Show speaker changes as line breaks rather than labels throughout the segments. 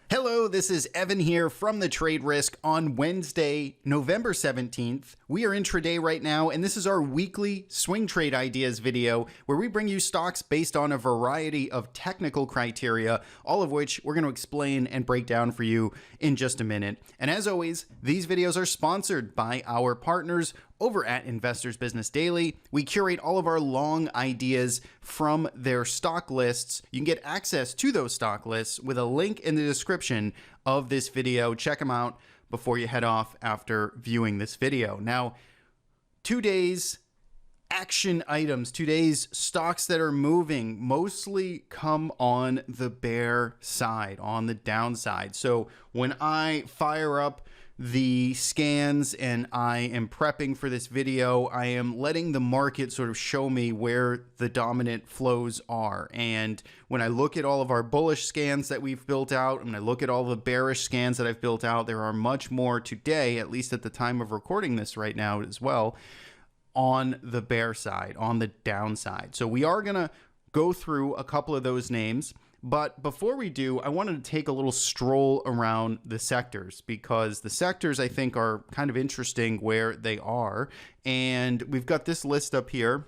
Hello, this is Evan here from the Trade Risk on Wednesday, November 17th. We are intraday right now, and this is our weekly swing trade ideas video where we bring you stocks based on a variety of technical criteria, all of which we're going to explain and break down for you in just a minute. And as always, these videos are sponsored by our partners over at Investors Business Daily. We curate all of our long ideas from their stock lists. You can get access to those stock lists with a link in the description of this video. Check them out before you head off after viewing this video. Now, today's action items, today's stocks that are moving mostly come on the bear side, on the downside. So when I fire up the scans and I am prepping for this video, I am letting the market sort of show me where the dominant flows are. And when I look at all of our bullish scans that we've built out, and I look at all the bearish scans that I've built out, there are much more today, at least at the time of recording this right now as well, on the bear side, on the downside. So we are going to go through a couple of those names. But before we do, I wanted to take a little stroll around the sectors, because the sectors I think are kind of interesting where they are. And we've got this list up here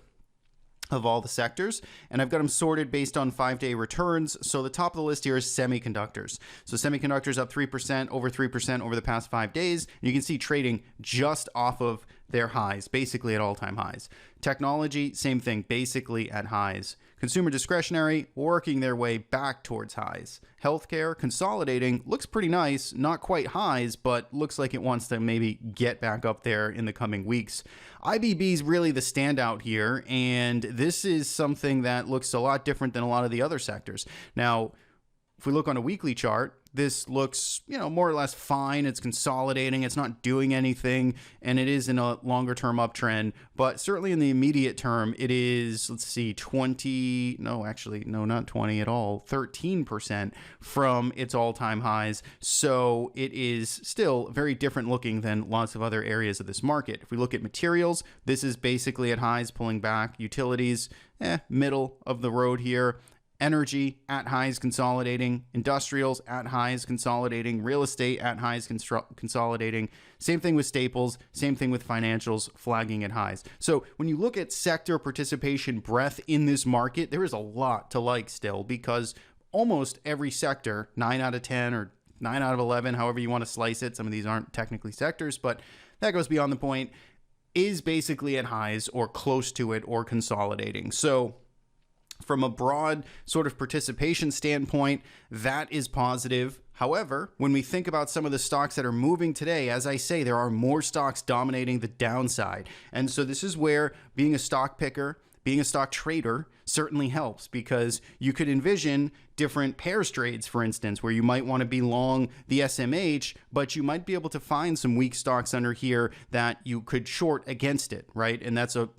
of all the sectors, and I've got them sorted based on 5-day returns. So the top of the list here is semiconductors. So semiconductors up 3%, over 3% over the past 5 days. You can see trading just off of their highs, basically at all-time highs. Technology, same thing, basically at highs. Consumer discretionary, working their way back towards highs. Healthcare, consolidating, looks pretty nice, not quite highs, but looks like it wants to maybe get back up there in the coming weeks. IBB is really the standout here, and this is something that looks a lot different than a lot of the other sectors. Now, if we look on a weekly chart, this looks, more or less fine. It's consolidating. It's not doing anything, and it is in a longer-term uptrend. But certainly in the immediate term, it is, let's see, not 20 at all, 13% from its all-time highs. So it is still very different looking than lots of other areas of this market. If we look at materials, this is basically at highs, pulling back. Utilities, middle of the road here. Energy at highs, consolidating. Industrials at highs, consolidating. Real estate at highs, consolidating. Same thing with staples. Same thing with financials, flagging at highs. So when you look at sector participation breadth in this market, there is a lot to like still, because almost every sector, 9 out of 10 or 9 out of 11, however you want to slice it, some of these aren't technically sectors, but that goes beyond the point, is basically at highs or close to it or consolidating. So from a broad sort of participation standpoint, that is positive. However, when we think about some of the stocks that are moving today, as I say, there are more stocks dominating the downside. And so this is where being a stock picker, being a stock trader certainly helps, because you could envision different pairs trades, for instance, where you might want to be long the SMH, but you might be able to find some weak stocks under here that you could short against it, right? And that's a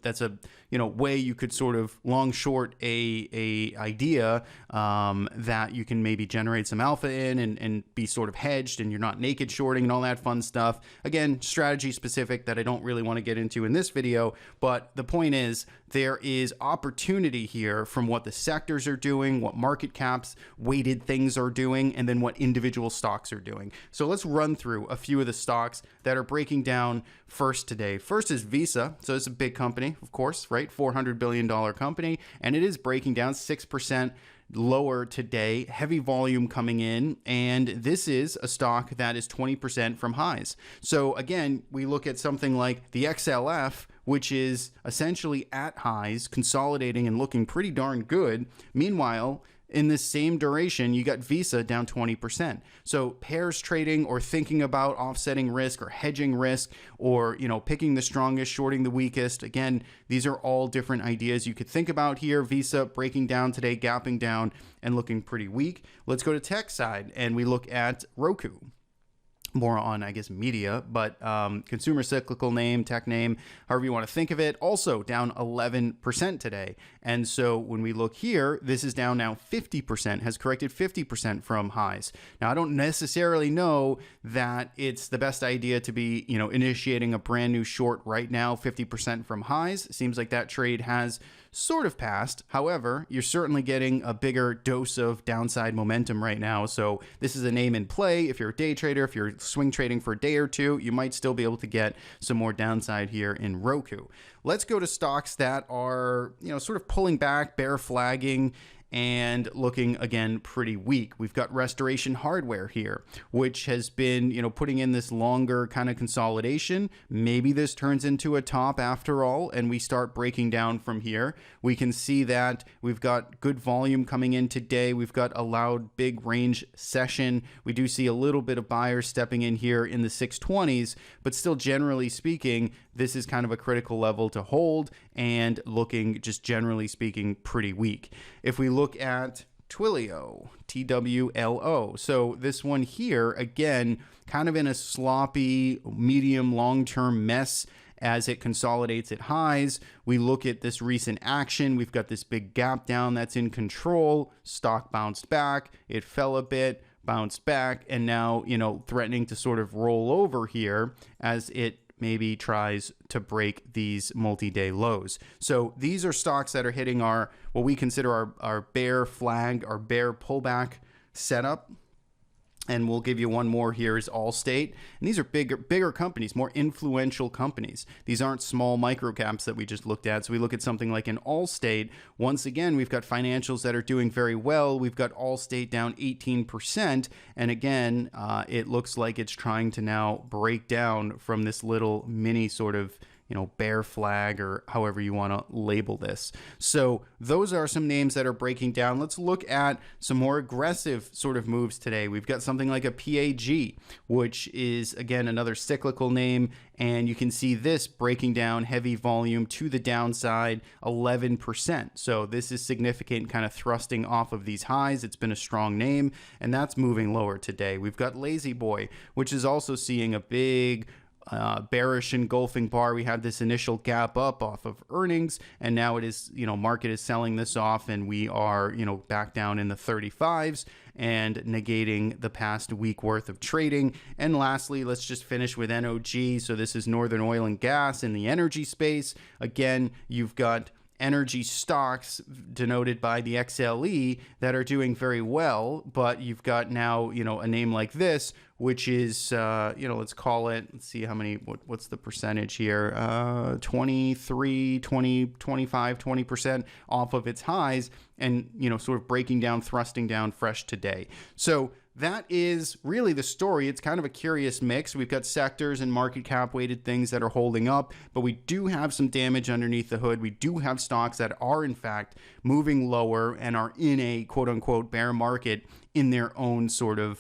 way you could sort of long short a idea that you can maybe generate some alpha in and be sort of hedged, and you're not naked shorting and all that fun stuff. Again, strategy specific that I don't really want to get into in this video, but the point is there is opportunity here from what the sectors are doing, what market caps weighted things are doing, and then what individual stocks are doing. So let's run through a few of the stocks that are breaking down first today. First is Visa. So it's a big company, of course, right? $400 billion company, and it is breaking down 6% lower today, heavy volume coming in, and this is a stock that is 20% from highs. So again, we look at something like the XLF, which is essentially at highs, consolidating and looking pretty darn good. Meanwhile, in this same duration, you got Visa down 20%. So pairs trading or thinking about offsetting risk or hedging risk or, picking the strongest, shorting the weakest. Again, these are all different ideas you could think about here. Visa breaking down today, gapping down and looking pretty weak. Let's go to tech side and we look at Roku. More on, I guess, media, but consumer cyclical name, tech name, however you want to think of it, also down 11% today. And so when we look here, this is down now 50%, has corrected 50% from highs. Now, I don't necessarily know that it's the best idea to be, initiating a brand new short right now, 50% from highs. It seems like that trade has sort of passed. However, you're certainly getting a bigger dose of downside momentum right now. So this is a name in play. If you're a day trader, if you're swing trading for a day or two, you might still be able to get some more downside here in Roku. Let's go to stocks that are, sort of pulling back, bear flagging, and looking again pretty weak. We've got Restoration Hardware here, which has been, putting in this longer kind of consolidation. Maybe this turns into a top after all, and we start breaking down from here. We can see that we've got good volume coming in today. We've got a loud big range session. We do see a little bit of buyers stepping in here in the 620s, but still generally speaking, this is kind of a critical level to hold and looking, just generally speaking, pretty weak. If we look at Twilio, TWLO. So this one here, again, kind of in a sloppy, medium, long-term mess as it consolidates at highs. We look at this recent action. We've got this big gap down that's in control. Stock bounced back. It fell a bit, bounced back, and now, threatening to sort of roll over here as it maybe tries to break these multi-day lows. So these are stocks that are hitting what we consider our bear flag, our bear pullback setup. And we'll give you one more here is Allstate. And these are bigger companies, more influential companies. These aren't small micro caps that we just looked at. So we look at something like an Allstate. Once again, we've got financials that are doing very well. We've got Allstate down 18%. And again, it looks like it's trying to now break down from this little mini sort of bear flag, or however you want to label this. So those are some names that are breaking down. Let's look at some more aggressive sort of moves today. We've got something like a PAG, which is, again, another cyclical name. And you can see this breaking down heavy volume to the downside, 11%. So this is significant, kind of thrusting off of these highs. It's been a strong name, and that's moving lower today. We've got Lazy Boy, which is also seeing a big bearish engulfing bar. We had this initial gap up off of earnings, and now it is, market is selling this off, and we are, back down in the 35s and negating the past week worth of trading. And lastly, let's just finish with NOG. So this is Northern Oil and Gas in the energy space. Again, you've got energy stocks denoted by the XLE that are doing very well, but you've got now, a name like this, which is, let's call it, let's see how many, what's the percentage here? 23, 20, 25, 20% off of its highs, and, sort of breaking down, thrusting down fresh today. So that is really the story. It's kind of a curious mix. We've got sectors and market cap weighted things that are holding up, but we do have some damage underneath the hood. We do have stocks that are in fact moving lower and are in a quote unquote bear market in their own sort of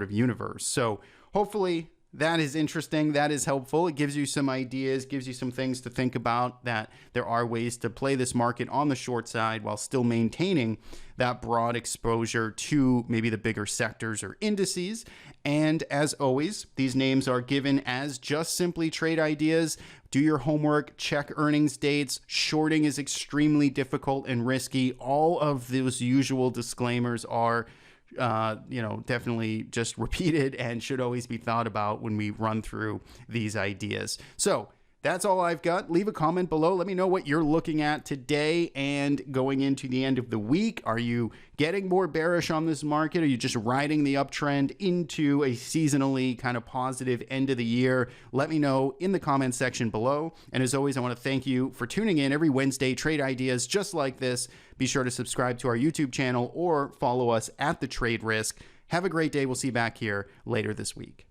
universe. So hopefully that is interesting. That is helpful. It gives you some ideas, gives you some things to think about, that there are ways to play this market on the short side while still maintaining that broad exposure to maybe the bigger sectors or indices. And as always, these names are given as just simply trade ideas. Do your homework, check earnings dates. Shorting is extremely difficult and risky. All of those usual disclaimers are definitely just repeated and should always be thought about when we run through these ideas. So that's all I've got. Leave a comment below. Let me know what you're looking at today and going into the end of the week. Are you getting more bearish on this market? Are you just riding the uptrend into a seasonally kind of positive end of the year? Let me know in the comment section below. And as always, I want to thank you for tuning in every Wednesday. Trade ideas just like this. Be sure to subscribe to our YouTube channel or follow us at The Trade Risk. Have a great day. We'll see you back here later this week.